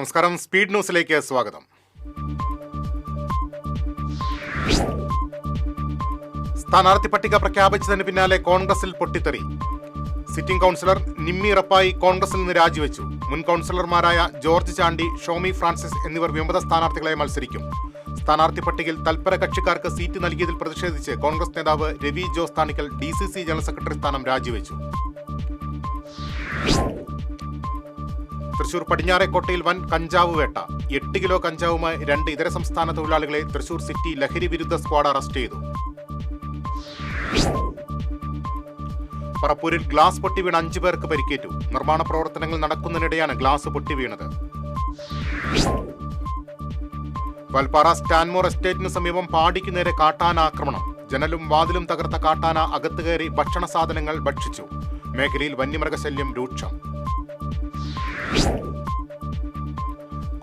നമസ്കാരം. സ്പീഡ് ന്യൂസിലേക്ക് സ്വാഗതം. സ്ഥാനാർത്ഥി പട്ടിക പ്രഖ്യാപിച്ചതിന് പിന്നാലെ കോൺഗ്രസിൽ പൊട്ടിത്തെറി. സിറ്റിംഗ് കൗൺസിലർ നിമ്മി റപ്പായി കോൺഗ്രസിൽ നിന്ന് രാജിവെച്ചു. മുൻ കൗൺസിലർമാരായ ജോർജ് ചാണ്ടി, ഷോമി ഫ്രാൻസിസ് എന്നിവർ വിമത സ്ഥാനാർത്ഥികളെ മത്സരിക്കും. സ്ഥാനാർത്ഥി പട്ടികയിൽ തൽപര കക്ഷിക്കാർക്ക് സീറ്റ് നൽകിയതിൽ പ്രതിഷേധിച്ച് കോൺഗ്രസ് നേതാവ് Ravi Jose Thanikkal DCC general secretary സ്ഥാനം രാജിവെച്ചു. തൃശൂർ പടിഞ്ഞാറേക്കോട്ടയിൽ വൻ കഞ്ചാവ് വേട്ട. 8 കിലോ കഞ്ചാവുമായി 2 ഇതര സംസ്ഥാന തൊഴിലാളികളെ തൃശൂർ സിറ്റി ലഹരി വിരുദ്ധ സ്ക്വാഡ് അറസ്റ്റ് ചെയ്തു. പറപ്പൂരിൽ ഗ്ലാസ് പൊട്ടി വീണ് 5 പേർക്ക് പരിക്കേറ്റു. നിർമ്മാണ പ്രവർത്തനങ്ങൾ നടക്കുന്നതിനിടെയാണ് ഗ്ലാസ് പൊട്ടി വീണത്. വൽപ്പാറ സ്റ്റാൻമോർ എസ്റ്റേറ്റിന് സമീപം പാടിക്ക് നേരെ കാട്ടാന ആക്രമണം. ജനലും വാതിലും തകർത്ത കാട്ടാന അകത്ത് കയറി ഭക്ഷണ സാധനങ്ങൾ ഭക്ഷിച്ചു. മേഖലയിൽ വന്യമൃഗശല്യം രൂക്ഷം.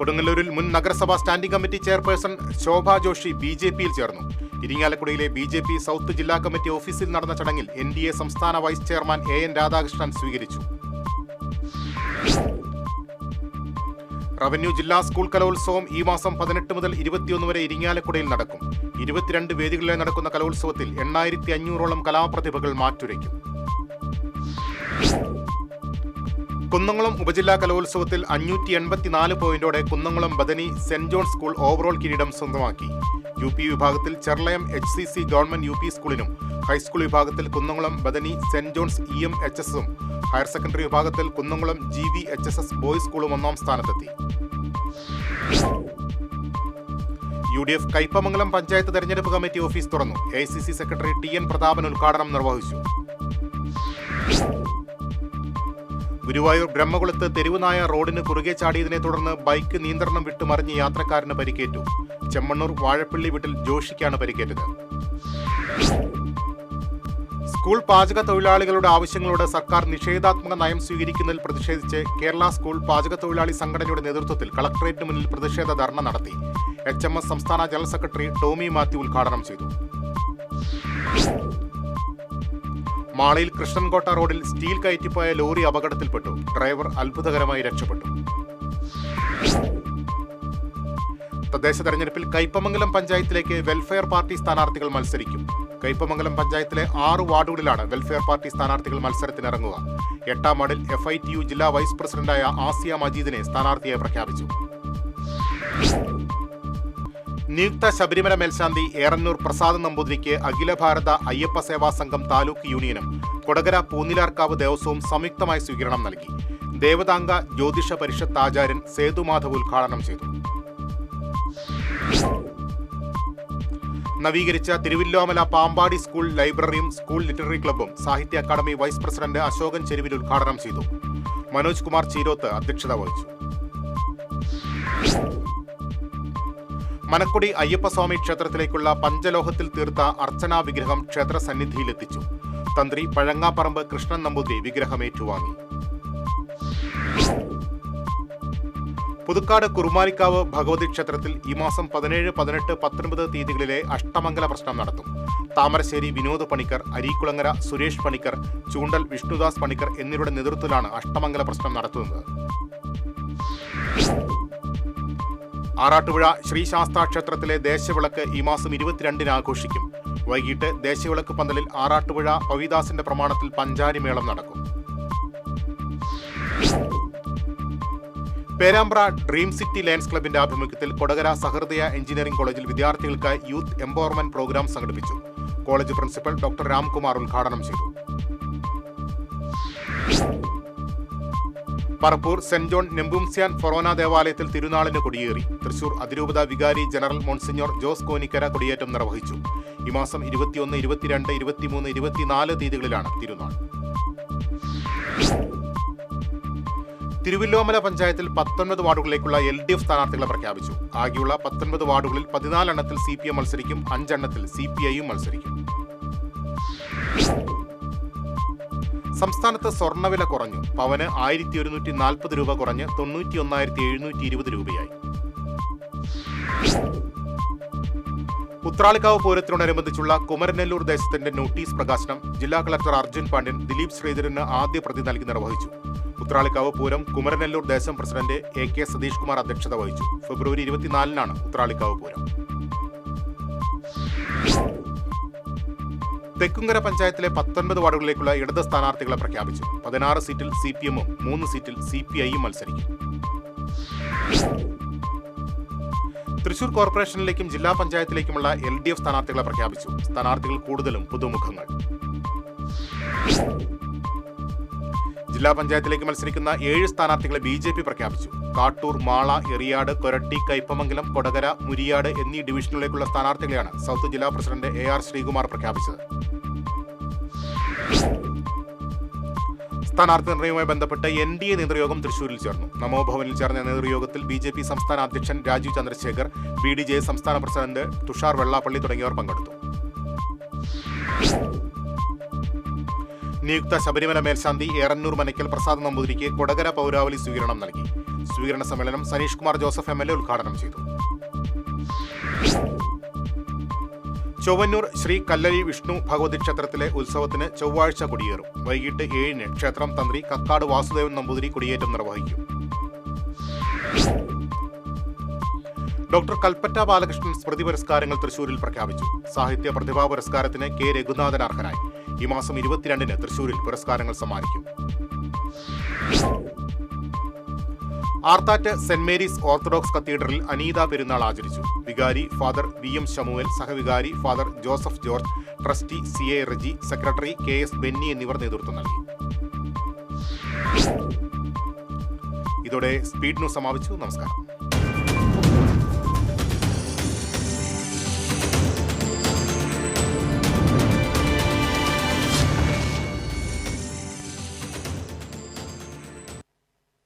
കൊടുങ്ങല്ലൂരിൽ മുൻ നഗരസഭാ സ്റ്റാൻഡിംഗ് കമ്മിറ്റി ചെയർപേഴ്സൺ ശോഭ ജോഷി BJPയിൽ ചേർന്നു. ഇരിങ്ങാലക്കുടയിലെ BJP സൗത്ത് ജില്ലാ കമ്മിറ്റി ഓഫീസിൽ നടന്ന ചടങ്ങിൽ NDA സംസ്ഥാന വൈസ് ചെയർമാൻ AN രാധാകൃഷ്ണൻ സ്വീകരിച്ചു. റവന്യൂ ജില്ലാ സ്കൂൾ കലോത്സവം ഈ മാസം 18 മുതൽ 21 വരെ ഇരിങ്ങാലക്കുടയിൽ നടക്കും. 22 വേദികളിൽ നടക്കുന്ന കലോത്സവത്തിൽ 8500ഓളം കലാപ്രതിഭകൾ മാറ്റുരയ്ക്കും. കുന്നംകുളം ഉപജില്ലാ കലോത്സവത്തിൽ 584 പോയിന്റോടെ Kunnamkulam Bethany saint John school overall കിരീടം സ്വന്തമാക്കി. UP വിഭാഗത്തിൽ ചെർളയം HCC ഗവൺമെന്റ് UP സ്കൂളിനും, ഹൈസ്കൂൾ വിഭാഗത്തിൽ കുന്നംകുളം ബദനി സെന്റ് ജോൺസ് EMHSഉം, ഹയർ സെക്കൻഡറി വിഭാഗത്തിൽ കുന്നംകുളം GVHSS ബോയ്സ് സ്കൂളും 1ാം സ്ഥാനത്തെത്തി. UDF കയ്പമംഗലം പഞ്ചായത്ത് തെരഞ്ഞെടുപ്പ് കമ്മിറ്റി ഓഫീസ് തുറന്നു. AICC സെക്രട്ടറി TN പ്രതാപൻ ഉദ്ഘാടനം നിർവഹിച്ചു. ഗുരുവായൂർ ബ്രഹ്മകുളത്ത് തെരുവുനായ റോഡിന് കുറുകെ ചാടിയതിനെ തുടർന്ന് ബൈക്ക് നിയന്ത്രണം വിട്ടുമറിഞ്ഞ് യാത്രക്കാരന് പരിക്കേറ്റു. ചെമ്മണ്ണൂർ വാഴപ്പള്ളി വീട്ടിൽ ജോഷിക്കാണ് പരിക്കേറ്റത്. സ്കൂൾ പാചക തൊഴിലാളികളുടെ ആവശ്യങ്ങളോട് സർക്കാർ നിഷേധാത്മക നയം സ്വീകരിക്കുന്നതിൽ പ്രതിഷേധിച്ച് കേരള സ്കൂൾ പാചക തൊഴിലാളി സംഘടനയുടെ നേതൃത്വത്തിൽ കളക്ടറേറ്റിന് മുന്നിൽ പ്രതിഷേധ ധർണ നടത്തി. HMS സംസ്ഥാന ജനറൽ സെക്രട്ടറി ടോമി മാത്യു ഉദ്ഘാടനം ചെയ്തു. മാളയിൽ കൃഷ്ണൻകോട്ട റോഡിൽ സ്റ്റീൽ കയറ്റിപ്പോയ ലോറി അപകടത്തിൽപ്പെട്ടു. ഡ്രൈവർ അത്ഭുതകരമായി രക്ഷപ്പെട്ടു. തദ്ദേശ തെരഞ്ഞെടുപ്പിൽ കയ്പമംഗലം പഞ്ചായത്തിലേക്ക് വെൽഫെയർ പാർട്ടി സ്ഥാനാർത്ഥികൾ മത്സരിക്കും. കയ്പമംഗലം പഞ്ചായത്തിലെ 6 വാർഡുകളിലാണ് വെൽഫെയർ പാർട്ടി സ്ഥാനാർത്ഥികൾ മത്സരത്തിനിറങ്ങുക. 8ാം വാർഡിൽ FITU ജില്ലാ വൈസ് പ്രസിഡന്റായ ആസിയ മജീദിനെ സ്ഥാനാർത്ഥിയായി പ്രഖ്യാപിച്ചു. നിയുക്ത ശബരിമല മേൽശാന്തി ഏറന്നൂർ പ്രസാദ് നമ്പൂതിരിക്ക് അഖില ഭാരത അയ്യപ്പ സേവാ സംഘം താലൂക്ക് യൂണിയനും കൊടകര പൂന്നിലാർക്കാവ് ദേവസ്വവും സംയുക്തമായി സ്വീകരണം നൽകി. ദേവതാംഗ ജ്യോതിഷ പരിഷത്ത് ആചാര്യൻ സേതുമാധവ് ഉദ്ഘാടനം ചെയ്തു. നവീകരിച്ച തിരുവില്ലോമല പാമ്പാടി സ്കൂൾ ലൈബ്രറിയും സ്കൂൾ ലിറ്റററി ക്ലബ്ബും സാഹിത്യ അക്കാദമി വൈസ് പ്രസിഡന്റ് അശോകൻ ചെരുവിൽ ഉദ്ഘാടനം ചെയ്തു. മനോജ് കുമാർ ചീരോത്ത് അധ്യക്ഷത വഹിച്ചു. മനക്കൊടി അയ്യപ്പസ്വാമി ക്ഷേത്രത്തിലേക്കുള്ള പഞ്ചലോഹത്തിൽ തീർത്ത അർച്ചനാ വിഗ്രഹം ക്ഷേത്ര സന്നിധിയിലെത്തിച്ചു. തന്ത്രി പഴങ്ങാപ്പറമ്പ് കൃഷ്ണൻ നമ്പൂതിരി വിഗ്രഹം ഏറ്റുവാങ്ങി. പുതുക്കാട് കുറുമാലിക്കാവ് ഭഗവതി ക്ഷേത്രത്തിൽ ഈ മാസം 17, 18, 19 തീയതികളിലെ അഷ്ടമംഗല പ്രശ്നം നടത്തും. താമരശ്ശേരി വിനോദ് പണിക്കർ, അരീക്കുളങ്ങര സുരേഷ് പണിക്കർ, ചൂണ്ടൽ വിഷ്ണുദാസ് പണിക്കർ എന്നിവരുടെ നേതൃത്വത്തിലാണ് അഷ്ടമംഗല പ്രശ്നം നടത്തുന്നത്. ആറാട്ടുപുഴ ശ്രീശാസ്താ ക്ഷേത്രത്തിലെ ദേശവിളക്ക് ഈ മാസം 22-ന് ആഘോഷിക്കും. വൈകിട്ട് ദേശവിളക്ക് പന്തലിൽ ആറാട്ടുപുഴ പവിദാസിന്റെ പ്രമാണത്തിൽ പഞ്ചാരി മേളം നടക്കും. പേരാമ്പ്ര ഡ്രീം സിറ്റി ലയൺസ് ക്ലബിന്റെ ആഭിമുഖ്യത്തിൽ കൊടകര സഹൃദയ എഞ്ചിനീയറിംഗ് കോളേജിൽ വിദ്യാർത്ഥികൾക്ക് യൂത്ത് എംപവർമെന്റ് പ്രോഗ്രാം സംഘടിപ്പിച്ചു. കോളേജ് പ്രിൻസിപ്പൽ ഡോക്ടർ രാംകുമാർ ഉദ്ഘാടനം ചെയ്തു. പറപ്പൂർ സെന്റ് ജോൺ നെമ്പുംസ്യാൻ ഫൊറോന ദേവാലയത്തിൽ തിരുനാളിന് കൊടിയേറി. തൃശൂർ അതിരൂപത വികാരി ജനറൽ മോൺസിഞ്ഞോർ ജോസ് കോനിക്കര കൊടിയേറ്റം നിർവഹിച്ചു. ഈ മാസം 21, 22, 23, 24 തീയതികളിലാണ് തിരുനാൾ. തിരുവില്ലോമല പഞ്ചായത്തിൽ 19 വാർഡുകളിലേക്കുള്ള LDF സ്ഥാനാർത്ഥികളെ പ്രഖ്യാപിച്ചു. ആകെയുള്ള 19 വാർഡുകളിൽ 14 എണ്ണത്തിൽ CPM മത്സരിക്കും, 5 എണ്ണത്തിൽ CPIയും മത്സരിക്കും. സംസ്ഥാനത്ത് സ്വർണ്ണവില കുറഞ്ഞു. പവന് 1140 രൂപ കുറഞ്ഞ് 91,720 രൂപയായി. ഉത്രാളിക്കാവ് പൂരത്തിനോടനുബന്ധിച്ചുള്ള കുമരനെല്ലൂർ ദേശത്തിന്റെ നോട്ടീസ് പ്രകാശനം ജില്ലാ കളക്ടർ അർജുൻ പാണ്ഡ്യൻ ദിലീപ് ശ്രീധരന് ആദ്യ പ്രതി നൽകി നിർവഹിച്ചു. ഉത്രാളിക്കാവ് പൂരം കുമരനെല്ലൂർ ദേശം പ്രസിഡന്റ് AK സതീഷ് കുമാർ അധ്യക്ഷത വഹിച്ചു. ഫെബ്രുവരി 24-നാണ് ഉത്രാളിക്കാവ് പൂരം. തെക്കുംകര പഞ്ചായത്തിലെ 19 വാർഡുകളിലേക്കുള്ള ഇടത് സ്ഥാനാർത്ഥികളെ പ്രഖ്യാപിച്ചു. 16 സീറ്റിൽ CPM-ഉം 3 സീറ്റിൽ CPI-യും മത്സരിക്കും. തൃശൂർ കോർപ്പറേഷനിലേക്കും ജില്ലാ പഞ്ചായത്തിലേക്കുമുള്ള LDF സ്ഥാനാർത്ഥികളെ പ്രഖ്യാപിച്ചു. സ്ഥാനാർത്ഥികൾ കൂടുതലും പുതുമുഖങ്ങൾ. ജില്ലാ പഞ്ചായത്തിലേക്ക് മത്സരിക്കുന്ന 7 സ്ഥാനാർത്ഥികളെ BJP പ്രഖ്യാപിച്ചു. കാട്ടൂർ, മാള, എറിയാട്, കൊരട്ടി, കയ്പമംഗലം, കൊടകര, മുരിയാട് എന്നീ ഡിവിഷനുകളിലേക്കുള്ള സ്ഥാനാർത്ഥികളെയാണ് സൗത്ത് ജില്ലാ പ്രസിഡന്റ് AR ശ്രീകുമാർ പ്രഖ്യാപിച്ചത്. സ്ഥാനാർത്ഥി നിർണയവുമായി ബന്ധപ്പെട്ട് NDA നേതൃയോഗം തൃശൂരിൽ ചേർന്നു. നമോഭവനിൽ ചേർന്ന നേതൃയോഗത്തിൽ BJP സംസ്ഥാന അധ്യക്ഷൻ രാജീവ് ചന്ദ്രശേഖർ, BDJ സംസ്ഥാന പ്രസിഡന്റ് തുഷാർ വെള്ളാപ്പള്ളി തുടങ്ങിയവർ പങ്കെടുത്തു. നിയുക്ത ശബരിമല മേൽശാന്തി ഏറന്നൂർ മനയ്ക്കൽ പ്രസാദ് നമ്പൂതിരിക്ക് കൊടകര പൗരാവലി സ്വീകരണം നൽകി. സ്വീകരണ സമ്മേളനം സനീഷ് കുമാർ ജോസഫ് MLA ഉദ്ഘാടനം ചെയ്തു. ചൊവ്വന്നൂർ ശ്രീ കല്ലരി വിഷ്ണു ഭഗവതി ക്ഷേത്രത്തിലെ ഉത്സവത്തിന് ചൊവ്വാഴ്ച കൊടിയേറും. വൈകിട്ട് 7-ന് ക്ഷേത്രം തന്ത്രി കക്കാട് വാസുദേവൻ നമ്പൂതിരി കൊടിയേറ്റം നിർവഹിക്കും. ഡോക്ടർ കൽപ്പറ്റ ബാലകൃഷ്ണൻ സ്മൃതി പുരസ്കാരങ്ങൾ തൃശൂരിൽ പ്രഖ്യാപിച്ചു. സാഹിത്യ പ്രതിഭാ പുരസ്കാരത്തിന് K രഘുനാഥൻ അർഹനായി. ഈ മാസം 22-ന് തൃശൂരിൽ പുരസ്കാരങ്ങൾ സമ്മാനിക്കും. ആർത്താറ്റ് സെന്റ് മേരീസ് ഓർത്തഡോക്സ് കത്തീഡ്രലിൽ അനീത പെരുന്നാൾ ആചരിച്ചു. വികാരി ഫാദർ VM ശമുവേൽ, സഹവികാരി father Joseph George, trustee CA Reji, secretary KS Benny എന്നിവർ നേതൃത്വം നൽകി. ഇതോടെ സ്പീഡ് ന്യൂസ് സമാപിച്ചു. നമസ്കാരം.